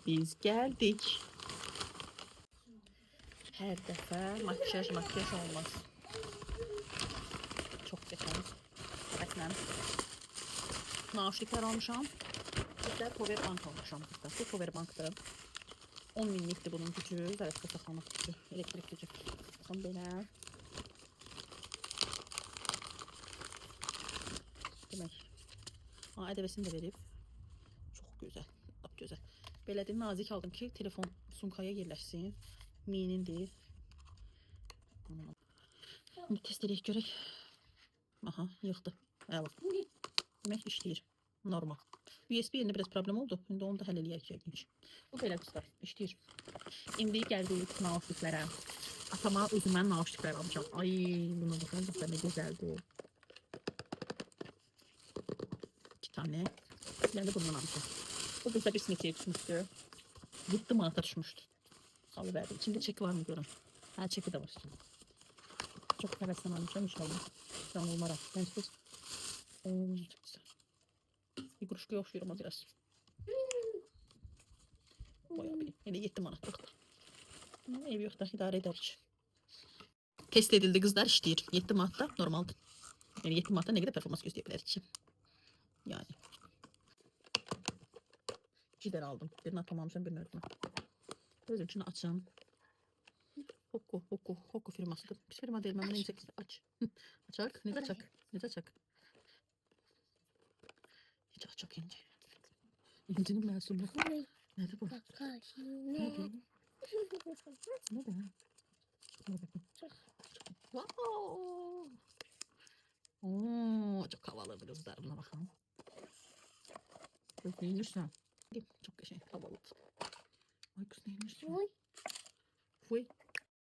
Biz geldik. Her dəfə makyaj olmaz. Çok geçen. Əslən. Naşiklər almışam. Bizlər powerbank almışam. Bu powerbankdır. 10 minlikdir bunun gücü. Zərətdə saxlamaq gücü. Elektrik gücü. Baxın belə. Demək. Ədəvəsini də verib. Çox gözəl. Lap gözəl. Belədir, nazik aldım ki, telefon sumkaya yerləşsin. Minindir. Şimdi test edək görək. Aha, yıxdı. Əla. Demək işləyir. Normal. USB yerində biraz problem oldu. İndi onu da həll eləyək yəqin. Bu belə qızlar, işləyir. İndi gəldik naushniklərə. Atama özümdən naushniklər alacağım. Ay, buna baxın, nə gözəldir. 2 tane. Ben de bundan alacağım. Bu burada bir sinekliğe düşmüştü. Gitti manata düşmüştü. Salıverdim. İçinde çeki var mı görün. Ha, çeki de var. Çok hevesten alacağım inşallah. Şu an olmara. Ben siz... çok güzel. Bir kuruşkuya okşuyorum biraz. Bayağı bir. Yine 7 manatlık. Ev yok da idare ederiz. Test edildi kızlar, işleyir. 7 manatta normaldir. Yani 7 manatta ne kadar performans gösterebilir. Yani. 2 tane aldım. Birini atamamışım, birini ödüm. Özüm için açacağım. Hoku firmasıdır. Biz firma değil, ben neyse aç. Açak, ne açak? Ne açak? Hiç açak ince. İncinin mensubu. Nerede bu? Nerede? Nerede? Wow. Oo, çok havalı bir kızlar, buna bakalım. Kız neymiş sen? Çok şey havalı. Ay kız neymiş sen? Fuy.